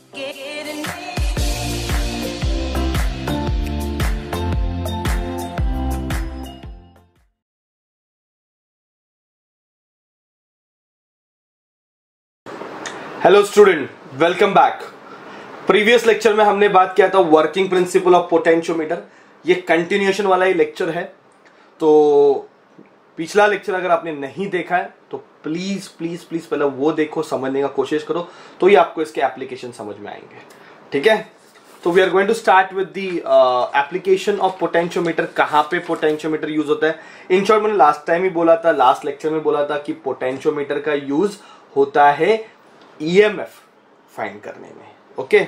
Hello student, welcome back. Previous lecture में हमने बात किया था वर्किंग प्रिंसिपल ऑफ पोटेंशियोमीटर। ये कंटिन्यूएशन वाला ही लेक्चर है, तो पिछला लेक्चर अगर आपने नहीं देखा है तो प्लीज प्लीज प्लीज पहले वो देखो, समझने का कोशिश करो, तो ही आपको इसके एप्लीकेशन समझ में आएंगे। ठीक है, तो we are going to start with the application of potentiometer. कहां पे पोटेंशियोमीटर यूज होता है? इन शॉर्ट, मैंने लास्ट टाइम ही बोला था, लास्ट लेक्चर में बोला था कि पोटेंशियोमीटर का यूज होता है ईएमएफ फाइंड करने में। ओके,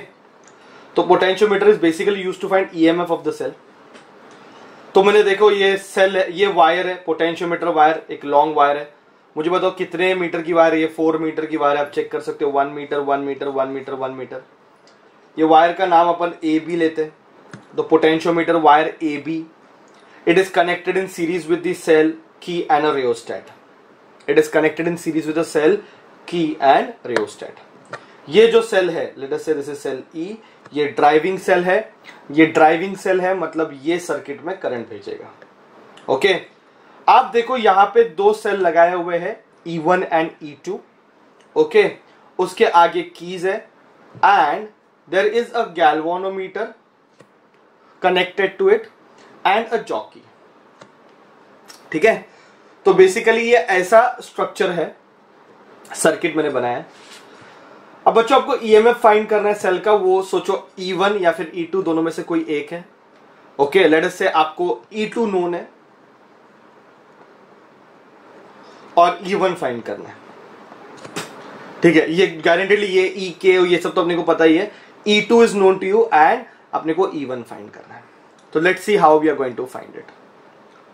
तो potentiometer is basically used to find EMF of the cell. तो मैंने देखो ये सेल है, ये वायर है, पोटेंशियोमीटर वायर एक लॉन्ग वायर है। मुझे बताओ कितने मीटर की वायर है? ये 4 मीटर की वायर है। आप चेक कर सकते हो 1 मीटर 1 मीटर 1 मीटर 1 मीटर। ये वायर का नाम अपन ए बी लेते हैं, तो potentiometer wire A B. It is connected in series with the cell key and a rheostat. It is connected in series with the cell key and rheostat. ये जो cell है, let us से this is cell E, ये driving cell है। ये driving cell है, मतलब ये सर्किट में करंट भेजेगा। ओके, आप देखो यहां पे 2 सेल लगाए हुए हैं, E1 एंड E2। ओके, उसके आगे कीज है and there is a galvanometer connected to it and a jockey. ठीक है, तो बेसिकली ये ऐसा स्ट्रक्चर है, सर्किट मैंने बनाया है। अब बच्चों आपको ईएमएफ फाइंड करना है सेल का, वो सोचो E1 या फिर E2 दोनों में से कोई एक है। ओके, लेट अस से आपको E2 नोन है और E1 फाइंड करना है। ठीक है, ये गारंटेडली ये E के ये सब तो अपने को पता ही है। E2 is known to you and अपने को E1 फाइंड करना है। तो let's see how we are going to find it.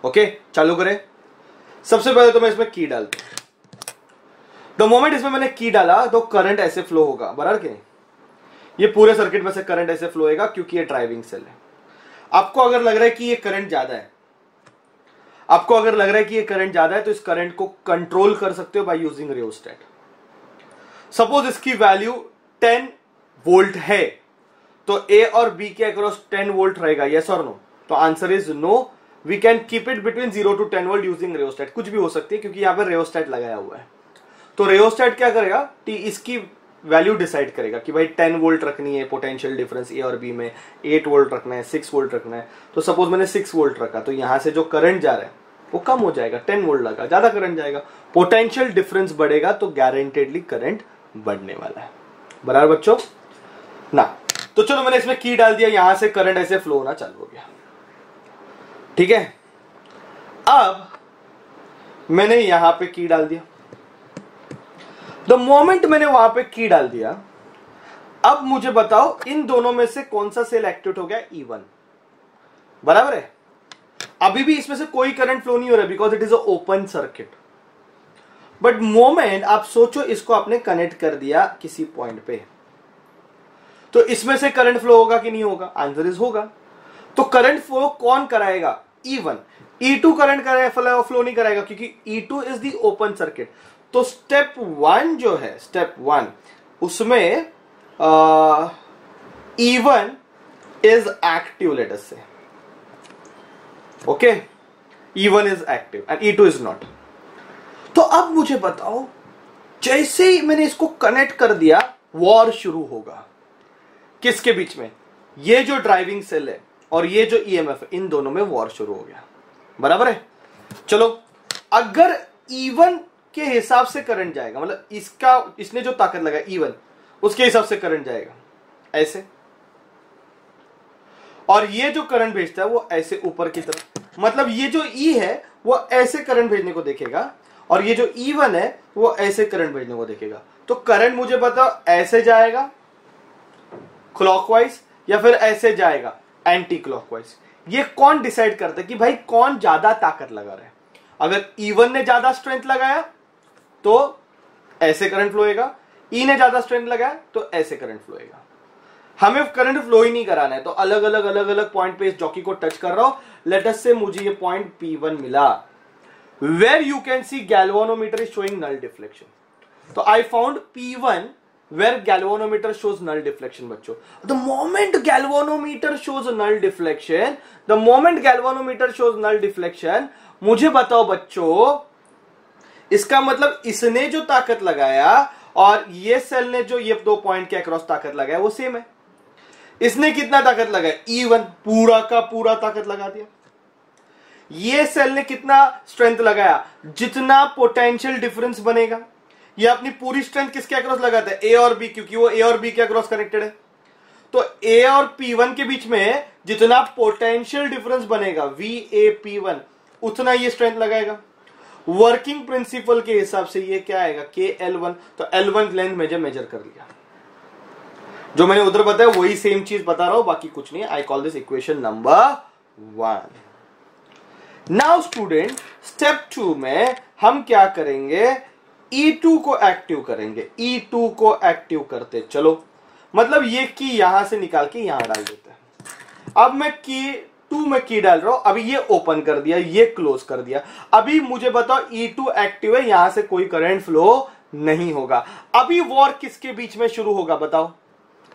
Okay, चालू करें। सबसे पहले तो मैं इसमें की डालता हूं। द मोमेंट इसमें मैंने की डाला तो करंट ऐसे फ्लो होगा, बराबर कि नहीं? ये पूरे सर्किट में से करंट ऐसे फ्लो होगा क्योंकि ये ड्राइविंग सेल है। आपको अगर लग रहा है कि ये करंट ज्यादा है, आपको अगर लग रहा है कि ये करंट ज्यादा है, तो इस करंट को कंट्रोल कर सकते हो बाय यूजिंग रियोस्टेट। सपोज इसकी वैल्यू 10 वोल्ट है, तो ए और बी के अक्रॉस 10 वोल्ट रहेगा, यस और नो? तो answer is no. We can keep it between 0 to 10 volt using rheostat. कुछ भी हो सकती है क्योंकि यहां पर रियोस्टेट लगाया हुआ है। तो रियोस्टेट क्या करेगा? इसकी वैल्यू डिसाइड करेगा कि भाई 10 वोल्ट रखनी है, पोटेंशियल डिफरेंस ए और बी में 8 वोल्ट रखना है, 6 वोल्ट रखना है। तो सपोज मैंने 6 वोल्ट रखा, तो यहां से जो करंट जा रहा है वो कम हो जाएगा, 10 वोल्ट लगा, ज्यादा करंट जाएगा, पोटेंशियल डिफरेंस बढ़ेगा, तो गारंटेडली करंट बढ़ने वाला है। बराबर बच्चों ना? तो चलो मैंने इसमें की डाल दिया, यहां से करंट ऐसे फ्लो होना चालू हो गया। ठीक है, अब मैंने यहां पे की डाल दिया। द मोमेंट मैंने वहां पे की डाल दिया, अब मुझे बताओ इन दोनों में से कौन सा सेल एक्टिवेट हो गया? E1। बराबर है? अभी भी इसमें से कोई करंट फ्लो नहीं हो रहा because it is a open circuit. But moment आप सोचो इसको आपने कनेक्ट कर दिया किसी पॉइंट पे, तो इसमें से करंट फ्लो होगा कि नहीं होगा? आंसर इज होगा। तो करंट फ्लो कौन कराएगा? E1। E2 करंट फ्लो नहीं कराएगा क्योंकि E2 is the open circuit. तो स्टेप 1 जो है, स्टेप 1 उसमें E1 is active, let us से। Okay, E1 is active and E2 is not. तो अब मुझे बताओ, जैसे ही मैंने इसको कनेक्ट कर दिया, वॉर शुरू होगा। किसके बीच में? ये जो ड्राइविंग सेल है और ये जो ईएमएफ है, इन दोनों में वॉर शुरू हो गया। बराबर है? चलो, अगर E1 के हिसाब से करंट जाएगा, मतलब इसने जो ताकत लगाई E1, उसके हिसाब से करंट जाएगा ऐसे, और ये जो करंट भेजता है वो ऐसे ऊपर की तरफ, मतलब ये जो E है वो ऐसे करंट भेजने को देखेगा और ये जो E1 है वो ऐसे करंट भेजने को देखेगा। तो करंट मुझे बताओ ऐसे जाएगा क्लॉकवाइज या फिर ऐसे जाएगा एंटी क्लॉकवाइज? ये कौन डिसाइड करता है कि भाई कौन ज्यादा ताकत लगा रहा है? अगर E1 ने ज्यादा स्ट्रेंथ लगाया तो ऐसे करंट फ्लो होगा, E ने ज्यादा स्ट्रेंथ लगाया तो ऐसे करंट फ्लो होगा। हमें करंट फ्लो ही नहीं कराना है, तो अलग अलग पॉइंट पे इस जॉकी को टच कर रहा हूं। लेट अस से मुझे ये पॉइंट P1 मिला, where you can see galvanometer is showing null deflection. तो I found P1 where galvanometer shows null deflection बच्चों. The moment galvanometer shows null deflection, मुझे बताओ बच्चों, इसका मतलब इसने जो ताकत लगाया और ये सेल ने जो ये 2 पॉइंट के अक्रॉस ताकत लगाया वो सेम है. इसने कितना ताकत लगाया? E1, पूरा का पूरा ताकत लगा दिया. ये सेल ने कितना स्ट्रेंथ लगाया? जितना पोटेंशियल डिफरेंस बनेगा. ये अपनी पूरी स्ट्रेंथ किसके अक्रॉस लगाता है? ए और बी, क्योंकि वो ए और बी के अक्रॉस कनेक्टेड है. तो ए और P1 के बीच में जितना पोटेंशियल डिफरेंस बनेगा VAP1, उतना ये स्ट्रेंथ लगाएगा. वर्किंग प्रिंसिपल के हिसाब से ये क्या आएगा? KL1. तो L1 लेंथ मेजर कर लिया. जो मैंने उधर बताया वही सेम चीज बता रहा हूं, बाकी कुछ नहीं है. आई call this equation number 1. Now student, step 2 में हम क्या करेंगे? E2 को एक्टिव करेंगे. E2 को एक्टिव करते चलो, मतलब ये की यहां से निकाल के यहां डाल देते हैं. अब मैं की 2 में की डाल रहा हूं. अभी ये ओपन कर दिया, ये क्लोज कर दिया. अभी मुझे बताओ E2 एक्टिव है, यहां से कोई करंट फ्लो नहीं होगा. अभी वॉर किसके बीच में शुरू होगा बताओ?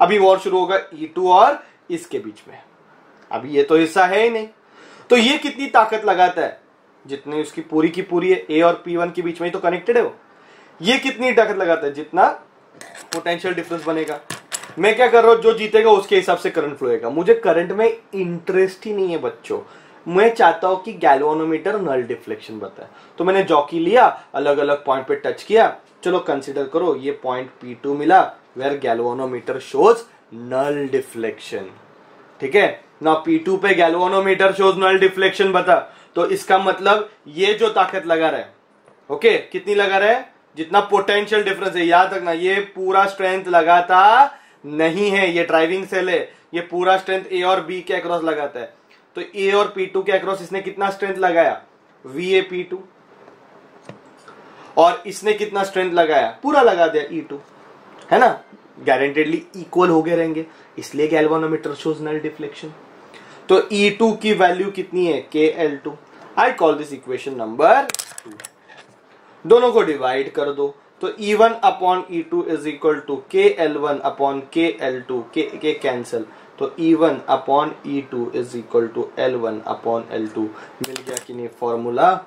अभी वॉर शुरू होगा E2 और इसके बीच में. अभी ये तो हिस्सा है ही नहीं. तो ये कितनी ताकत लगाता है? जितनी उसकी पूरी की पूरी है. ए और P1 के बीच में ही तो कनेक्टेड है वो. ये कितनी ताकत लगाता है? जितना पोटेंशियल डिफरेंस बनेगा. मैं क्या कर रहा हूं? जो जीतेगा उसके हिसाब से करंट फ्लो होगा. मुझे करंट में इंटरेस्ट ही नहीं है बच्चों. मैं चाहता हूं कि गैल्वानोमीटर नल डिफ्लेक्शन बताए. तो मैंने जॉकी लिया, अलग अलग पॉइंट पे टच किया. चलो कंसीडर करो, ये पॉइंट P2 मिला where galvanometer shows null deflection. ठीक है ना? P2 पे गैल्वानोमीटर शोज नल डिफ्लेक्शन बता. तो इसका मतलब ये जो ताकत लगा रहा है, ओके, कितनी लगा रहा है? जितना पोटेंशियल डिफरेंस है. याद रखना, ये पूरा स्ट्रेंथ लगाता नहीं है. ये ड्राइविंग सेल है, ये पूरा स्ट्रेंथ ए और बी के अक्रॉस लगाता है. तो ए और P2 के अक्रॉस इसने कितना स्ट्रेंथ लगाया? VAP2. और इसने कितना स्ट्रेंथ लगाया? पूरा लगा दिया E2, है ना? गारंटेडली इक्वल हो गए रहेंगे, इसलिए गैल्वानोमीटर शोज नल डिफ्लेक्शन. तो E2 की वैल्यू कितनी है? KL2. I call this equation number 2. दोनों को डिवाइड कर दो. तो E1 upon E2 is equal to KL1 upon KL2. के कैंसिल. तो E1 upon E2 is equal to L1 upon L2. मिल गया कि नहीं फॉर्मूला?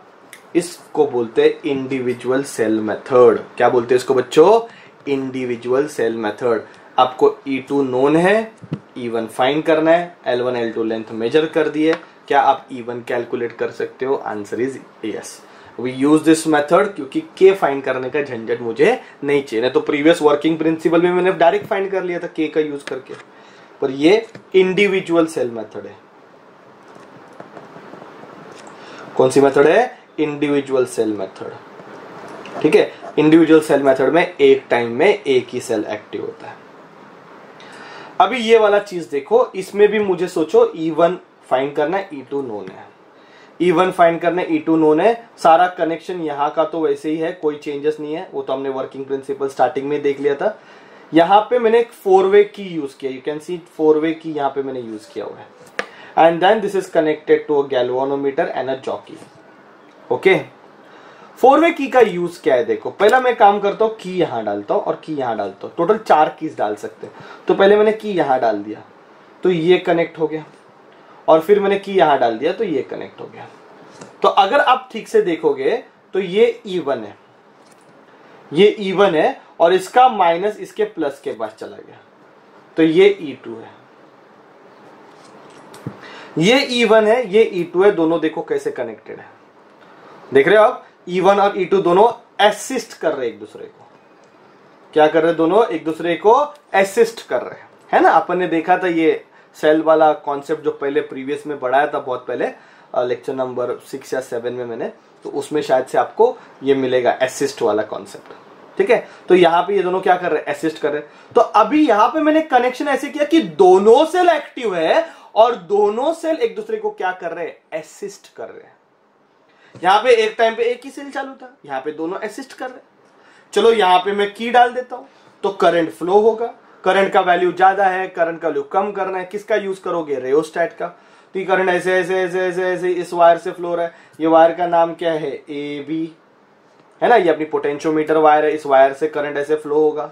इसको बोलते हैं इंडिविजुअल सेल मेथड. क्या बोलते हैं इसको बच्चों? Individual cell method. आपको E2 नोन है, E1 फाइंड करना है, L1 L2 लेंथ मेजर कर दिए. क्या आप E1 कैलकुलेट कर सकते हो? Answer is yes. We use this method क्योंकि K फाइंड करने का झंझट मुझे नहीं चाहिए. तो प्रीवियस वर्किंग प्रिंसिपल में मैंने डायरेक्ट फाइंड कर लिया था K का यूज करके. पर ये इंडिविजुअल सेल मेथड है. कौन सी मेथड है? Individual cell method. ठीक है? इंडिविजुअल सेल मेथड में एक टाइम में एक ही सेल एक्टिव होता है. अभी ये वाला चीज देखो, इसमें भी मुझे सोचो E1 फाइंड करना है, E2 नोन है. E1 फाइंड करना है, E2 नोन है. सारा कनेक्शन यहाँ का तो वैसे ही है, कोई चेंजेस नहीं है. वो तो हमने वर्किंग प्रिंसिपल स्टार्टिंग में देख लिया था. यहाँ पे मैंने एक 4-वे की यूज किया. यू कैन सी 4-वे की यहाँ पे मैंने यूज किया हुआ है. And then this is connected to a galvanometer and a jockey. Okay, 4-वे की का यूज क्या है? देखो, पहला मैं काम करता हूँ, की यहां डालता हूं और की यहां डालता हूं. टोटल 4 कीज डाल सकते हैं. तो पहले मैंने की यहां डाल दिया तो ये कनेक्ट हो गया, और फिर मैंने की यहां डाल दिया तो ये कनेक्ट हो गया. तो अगर आप ठीक से देखोगे तो ये E1 है, ये E1 है, और इसका माइनस इसके प्लस के पास चला गया. तो ये E2 है, ये E1 है, ये E2 है. दोनों देखो कैसे कनेक्टेड है. देख रहे हो आप? E1 और E2 दोनों असिस्ट कर रहे एक दूसरे को. क्या कर रहे? दोनों एक दूसरे को असिस्ट कर रहे हैं, है ना? अपन ने देखा था ये सेल वाला कॉन्सेप्ट जो पहले प्रीवियस में पढ़ाया था, बहुत पहले लेक्चर नंबर 6 या 7 में मैंने. तो उसमें शायद से आपको ये मिलेगा असिस्ट वाला कॉन्सेप्ट. ठीक है? तो यहाँ पे ये दोनों क्या कर रहे हैं? असिस्ट कर रहे हैं. तो अभी यहाँ पे मैंने कनेक्शन ऐसे किया कि दोनों सेल एक्टिव है और दोनों सेल एक दूसरे को क्या कर रहे हैं? असिस्ट कर रहे हैं. यहां पे एक टाइम पे एक ही सेल चालू था, यहां पे दोनों असिस्ट कर रहे. चलो यहां पे मैं की डाल देता हूं तो करंट फ्लो होगा. करंट का वैल्यू ज्यादा है, करंट का वैल्यू कम करना है. किसका यूज करोगे? रेओस्टैट का. तो ये करंट ऐसे ऐसे ऐसे ऐसे ऐसे इस वायर से फ्लो रहा है. ये वायर का नाम क्या है? AB, है ना? ये अपनी पोटेंशियोमीटर वायर है. इस वायर से करंट ऐसे फ्लो होगा.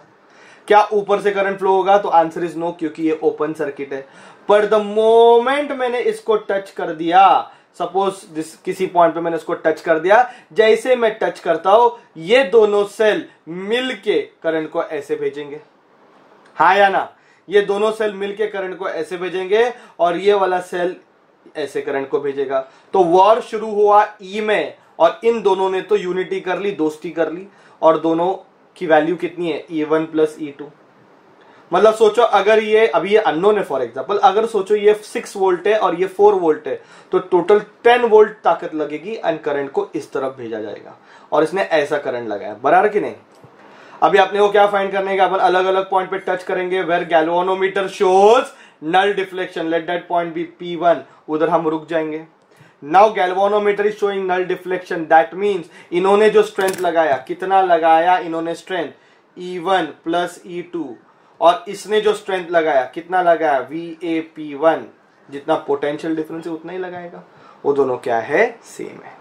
क्या ऊपर से करंट फ्लो होगा? तो आंसर इज नो, क्योंकि ये ओपन सर्किट है। पर द मोमेंट मैंने इसको टच कर दिया, सपोज किसी पॉइंट पे मैंने इसको टच कर दिया, जैसे मैं टच करता हूं ये दोनों सेल मिलके करंट को ऐसे भेजेंगे, हाँ या ना? ये दोनों सेल मिलके करंट को ऐसे भेजेंगे और ये वाला सेल ऐसे करंट को भेजेगा। तो वॉर शुरू हुआ ई में और इन दोनों ने तो यूनिटी कर ली, दोस्ती कर ली, और दोनों की वैल्यू कितनी है? E1 plus E2। मतलब सोचो अगर ये अभी ये अननोन है, फॉर एग्जांपल अगर सोचो ये 6 वोल्ट है और ये 4 वोल्ट है, तो टोटल 10 वोल्ट ताकत लगेगी एंड करंट को इस तरफ भेजा जाएगा, और इसने ऐसा करंट लगाया, बराबर कि नहीं? अभी आपने को क्या फाइंड करने का? अपन अलग अलग पॉइंट पे टच करेंगे, where galvanometer shows null deflection, let that point be P1, उधर हम रुक जाएंगे। Now galvanometer is showing null deflection, that means इन्होंने जो स्ट्रेंथ लगाया, कितना लगाया इन्होंने स्ट्रेंथ? E1 प्लस E2, और इसने जो स्ट्रेंथ लगाया कितना लगाया? VAP1, जितना पोटेंशियल डिफरेंस है उतना ही लगाएगा, वो दोनों क्या है? सेम है,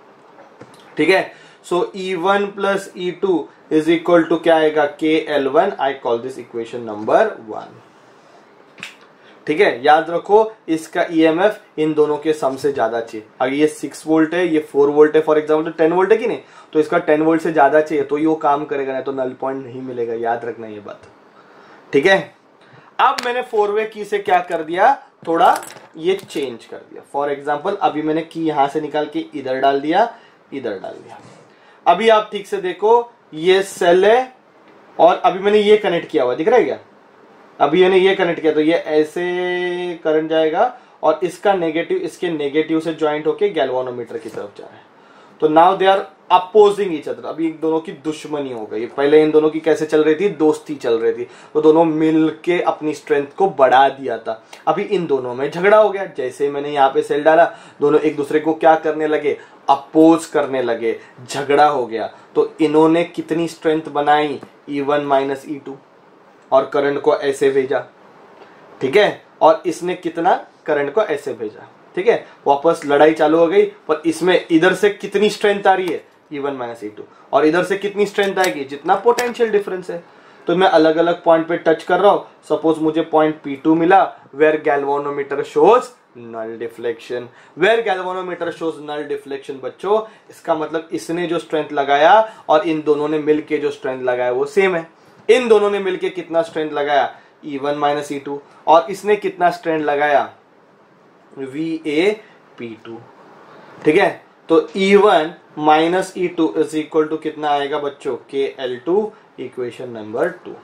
ठीक है। So E1 plus E2 is equal to क्या आएगा? KL1। I call this equation number 1, ठीक है। याद रखो इसका EMF इन दोनों के सम से ज्यादा चाहिए। अगर ये 6 वोल्ट है, ये 4 वोल्ट है फॉर एग्जाम्पल, तो 10 वोल्ट है कि नहीं, तो इसका 10 वोल्ट से ज्यादा चाहिए तो ये वो काम करेगा, नहीं तो नल पॉइंट नहीं मिलेगा, याद रखना ये बात, ठीक है। अब मैंने 4 वे की से क्या कर दिया? थोड़ा ये चेंज कर दिया। फॉर एग्जाम्पल अभी मैंने की यहां से निकाल के इधर डाल दिया, इधर डाल दिया। अभी आप ठीक से देखो, ये सेल है और अभी मैंने ये कनेक्ट किया हुआ, दिख रहा है क्या? अभी मैंने ये कनेक्ट किया तो ये ऐसे करंट जाएगा और इसका नेगेटिव इसके नेगेटिव से ज्वाइंट होके गैल्वेनोमीटर की तरफ जा रहा है। तो now they are opposing each other, अभी इन दोनों की दुश्मनी हो गई। पहले इन दोनों की कैसे चल रही थी? दोस्ती चल रही थी, तो दोनों मिलके अपनी स्ट्रेंथ को बढ़ा दिया था। अभी इन दोनों में झगड़ा हो गया, जैसे मैंने यहाँ पे सेल डाला, दोनों एक दूसरे को क्या करने लगे? अपोज करने लगे, झगड़ा हो गया। तो इन्होंने कितनी स्ट्रेंथ बनाई? E1 माइनस E2, और करंट को ऐसे भेजा, ठीक है। और इसने कितना? करंट को ऐसे भेजा, ठीक है। वापस लड़ाई चालू हो गई, पर इसमें इधर से कितनी स्ट्रेंथ आ रही है? E1 माइनस E2, और इधर से कितनी स्ट्रेंथ आएगी? जितना पोटेंशियल डिफरेंस है। तो मैं अलग अलग पॉइंट पे टच कर रहा हूं, सपोज मुझे पॉइंट P2 मिला, where galvanometer shows null deflection. Where galvanometer shows null deflection बच्चों, इसका मतलब इसने जो स्ट्रेंथ लगाया और इन दोनों ने मिलके जो स्ट्रेंथ लगाया वो सेम है। इन दोनों ने मिलके कितना स्ट्रेंथ लगाया? E1 माइनस E2, और इसने कितना स्ट्रेंथ लगाया? VAP2, ठीक है। तो E1 minus E2 is equal to कितना आएगा बच्चों? KL2, equation number 2।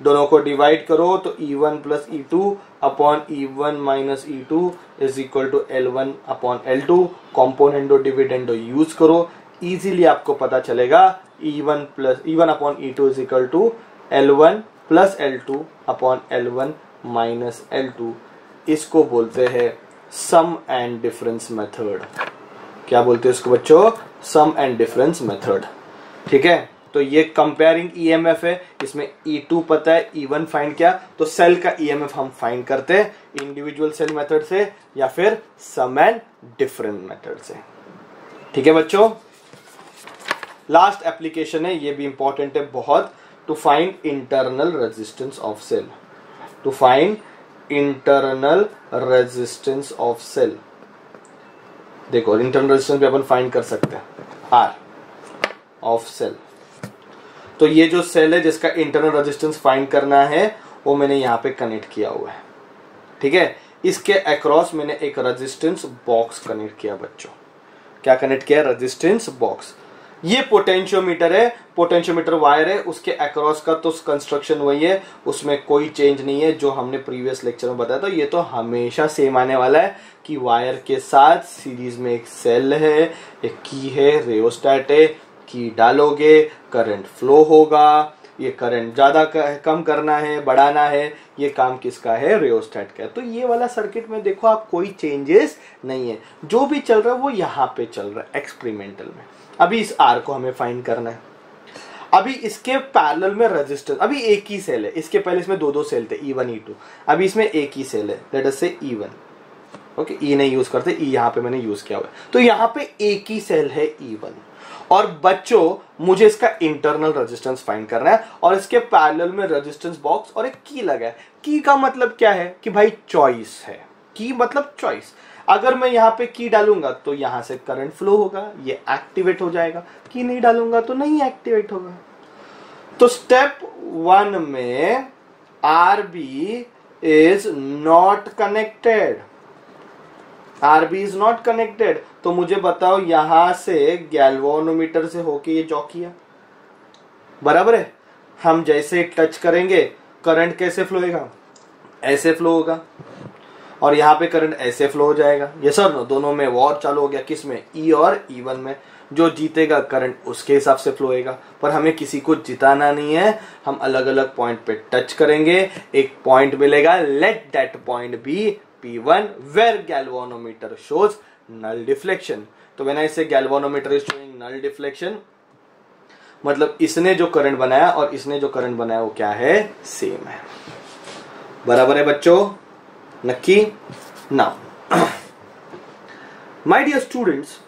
दोनों को डिवाइड करो तो E1 plus E2 upon E1 minus E2 is equal to L1 upon L2। Componendo dividendo use करो, इजीली आपको पता चलेगा। E1 upon E2 is equal to L1 plus L2 upon L1 minus L2। इसको बोलते हैं सम and difference method. क्या बोलते हैं इसको बच्चों? सम एंड डिफरेंस मेथड, ठीक है। तो ये कंपेयरिंग EMF है, इसमें E2 पता है, E1 फाइंड किया, तो सेल का EMF हम फाइंड करते हैं इंडिविजुअल सेल मेथड से या फिर सम एंड डिफरेंस मेथड से, ठीक है बच्चों। लास्ट एप्लीकेशन है, ये भी इंपॉर्टेंट है बहुत, to find internal resistance of cell. To find internal resistance of cell. देखो इंटरनल रेजिस्टेंस भी अपन फाइंड कर सकते हैं, R ऑफ सेल। तो ये जो सेल है जिसका इंटरनल रेजिस्टेंस फाइंड करना है वो मैंने यहाँ पे कनेक्ट किया हुआ है, ठीक है। इसके अक्रॉस मैंने एक रेजिस्टेंस बॉक्स कनेक्ट किया बच्चों। क्या कनेक्ट किया? Resistance box. ये पोटेंशियोमीटर है, पोटेंशियोमीटर वायर है, उसके अक्रॉस का तो कंस्ट्रक्शन वही है, उसमें कोई चेंज नहीं है जो हमने प्रीवियस लेक्चर में बताया था। ये तो हमेशा सेम आने वाला है कि वायर के साथ सीरीज में एक सेल है, एक की है, रियोस्टेट है, की डालोगे करंट फ्लो होगा। ये करंट ज्यादा कम करना है, बढ़ाना है, ये काम किसका है? रियोस्टेट का है। तो ये वाला सर्किट में देखो आप कोई चेंजेस नहीं है, जो भी चल रहा है वो यहाँ पे चल रहा है एक्सपेरिमेंटल में। अभी इस R को हमें फाइंड करना है। अभी इसके पैरेलल में रेजिस्टेंस, अभी एक ही सेल है, इसके पहले इसमें दो सेल थे E1 E2, अभी इसमें एक ही सेल है, लेट अस से E1, ओके, ई नहीं यूज करते, ई यहाँ पे मैंने यूज किया हुआ है। तो यहाँ पे एक ही सेल है E1 और बच्चों मुझे इसका इंटरनल रेजिस्टेंस फाइंड करना है और इसके पैरेलल में रेजिस्टेंस बॉक्स और एक की लगा है। की का मतलब क्या है कि भाई चॉइस है, की मतलब चॉइस। अगर मैं यहाँ पे की डालूंगा तो यहां से करंट फ्लो होगा, ये एक्टिवेट हो जाएगा, की नहीं डालूंगा तो नहीं एक्टिवेट होगा। तो स्टेप 1 में RB is not connected, RB is not connected। तो मुझे बताओ यहां से गैल्वेनोमीटर से होके ये जॉ किया, बराबर है। हम जैसे टच करेंगे करंट कैसे फ्लो होगा, ऐसे फ्लो होगा, और यहाँ पे करंट ऐसे फ्लो हो जाएगा। ये सर नो, दोनों में वॉर चालू हो गया, किस में, ई और E1 में। जो जीतेगा करंट उसके हिसाब से फ्लो होएगा, पर हमें किसी को जिताना नहीं है, हम अलग अलग पॉइंट पे टच करेंगे, एक पॉइंट मिलेगा, let that point be P1 where galvanometer shows null deflection. तो when I say galvanometer is showing null deflection, मतलब इसने जो करंट बनाया और इसने जो करंट बनाया वो क्या है, सेम है, बराबर है बच्चों, नक्की। नाउ माय डियर स्टूडेंट्स,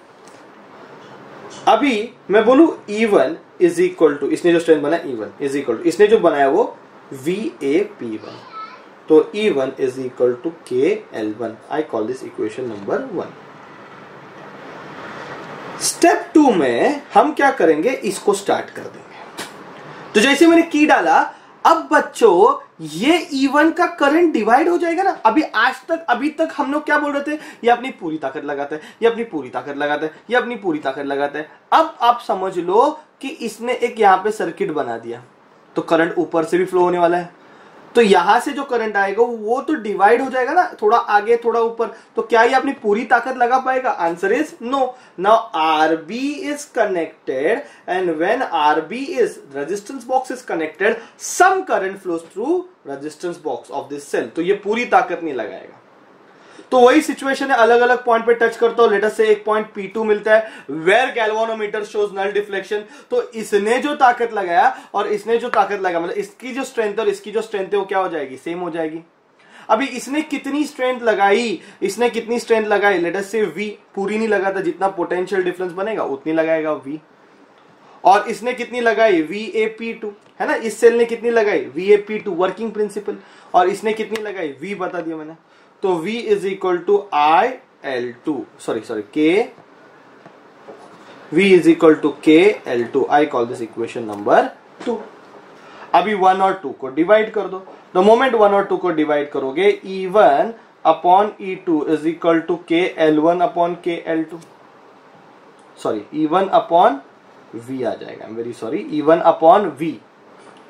अभी मैं बोलू E1 इज इक्वल टू, इसने जो स्ट्रेंथ बनाया E1 इज इक्वल टू, इसने जो बनाया वो VAP1, तो E1 is equal to KL1। I call this equation number 1। Step 2 में हम क्या करेंगे, इसको स्टार्ट कर देंगे। तो जैसे मैंने की डाला, अब बच्चों ये E1 का करंट डिवाइड हो जाएगा ना। अभी तक हम लोग क्या बोल रहे थे, ये अपनी पूरी ताकत लगाता है, ये अपनी पूरी ताकत लगाता है, ये अपनी पूरी ताकत लगाता है। अब आप समझ लो कि इसने एक यहां पे सर्किट बना दिया, तो करंट ऊपर से भी फ्लो होने वाला है, तो यहां से जो करंट आएगा वो तो डिवाइड हो जाएगा ना, थोड़ा आगे थोड़ा ऊपर। तो क्या ये अपनी पूरी ताकत लगा पाएगा, answer is no. Now RB is connected and when RB is, resistance box is connected, some current flows through resistance box of this cell, तो ये पूरी ताकत नहीं लगाएगा। तो वही सिचुएशन है, अलग अलग पॉइंट पे टच करता हूं, लेट अस से एक पॉइंट P2 मिलता है where galvanometer shows null deflection. तो इसने जो ताकत लगाया और इसने जो ताकत लगाया, मतलब इसकी जो स्ट्रेंथ और इसकी जो स्ट्रेंथ है वो क्या हो जाएगी, सेम हो जाएगी। अभी इसने कितनी स्ट्रेंथ लगाई, इसने कितनी स्ट्रेंथ लगाई, लेट अस से V, पूरी नहीं लगाता, जितना पोटेंशियल डिफरेंस बनेगा उतनी लगाएगा V। और इसने कितनी लगाई, VAP2, है ना, इस सेल ने कितनी लगाई, VAP2, वर्किंग प्रिंसिपल, और इसने कितनी लगाई, V बता दिया मैंने। तो V is equal to IL2, sorry K, V is equal to KL2। I call this equation number 2। अभी 1 और 2 को डिवाइड कर दो। द मोमेंट 1 और 2 को डिवाइड करोगे, E1 upon E2 is equal to KL1 upon KL2, sorry E1 upon V आ जाएगा, very sorry, E1 upon V,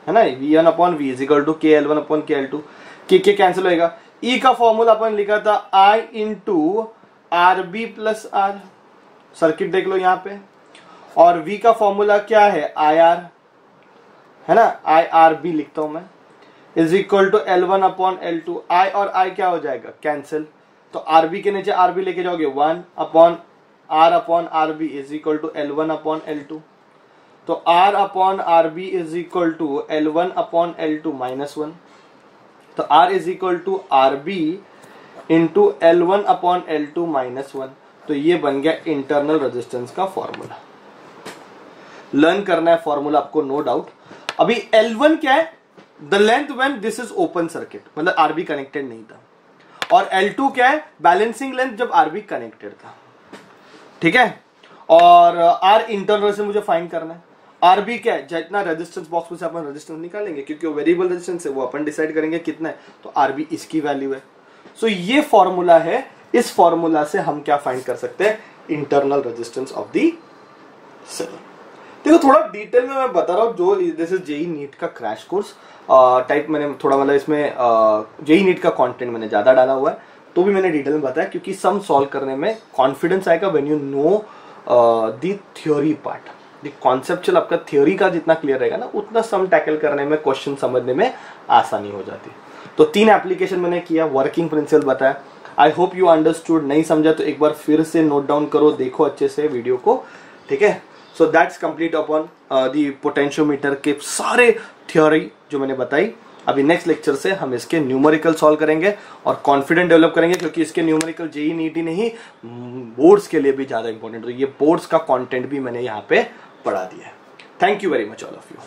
है ना, V1 upon V is equal to KL1 upon KL2। के कैंसिल होएगा। E का फॉर्मूला अपन लिखा था I into RB plus R, circuit देख लो यहाँ पे, और V का फॉर्मूला क्या है, IR, है ना, IRB लिखता हूं मैं, is equal to L1 upon L2। I और I क्या हो जाएगा, कैंसिल, तो RB के नीचे RB लेके जाओगे, 1 upon RB is equal to L1 upon L2। तो R upon RB is equal to L1 upon L2 minus 1। तो R is equal to RB into L1 upon L2 minus 1। तो ये बन गया इंटरनल रेजिस्टेंस का formula. Learn करना है formula आपको, नो डाउट। अभी L1 क्या है, the length when this is open circuit, मतलब RB कनेक्टेड नहीं था, और L2 क्या है, बैलेंसिंग लेंथ जब RB कनेक्टेड था, ठीक है। और R इंटरनल से मुझे फाइंड करना है। RB क्या है, जितना रेजिस्टेंस बॉक्स में से अपन रेजिस्टेंस निकालेंगे, क्योंकि वो वेरिएबल रेजिस्टेंस है, वो अपन डिसाइड करेंगे कितना है, तो RB इसकी वैल्यू है। सो ये फॉर्मूला है, इस फॉर्मूला से हम क्या फाइंड कर सकते हैं, internal resistance of the cell. देखो थोड़ा डिटेल में मैं बता रहा हूँ, जो दिस इज जेई नीट का क्रैश कोर्स टाइप, मैंने थोड़ा मतलब इसमें जेई नीट का कंटेंट मैंने ज्यादा डाला हुआ है, तो भी मैंने डिटेल में बताया, क्योंकि सम सॉल्व करने में कॉन्फिडेंस आएगा when you know the theory part. Conceptual आपका थ्योरी का जितना क्लियर रहेगा ना, उतना सम टैकल करने में, क्वेश्चन समझने में आसानी हो जाती है। तो 3 एप्लीकेशन मैंने किया, वर्किंग प्रिंसिपल बताया। I hope you understood. नहीं समझा तो एक बार फिर से नोट डाउन करो, देखो अच्छे से वीडियो को, ठीक है। So that's complete upon the potentiometer के सारे थ्योरी जो मैंने बताई। अभी नेक्स्ट लेक्चर से हम इसके न्यूमेरिकल सॉल्व करेंगे और कॉन्फिडेंस डेवलप करेंगे, क्योंकि इसके न्यूमेरिकल जेई नीटी नहीं बोर्ड्स के लिए भी ज्यादा इंपॉर्टेंट है। ये बोर्ड्स का कंटेंट भी मैंने यहाँ पे पढ़ा दिया है। Thank you very much all of you.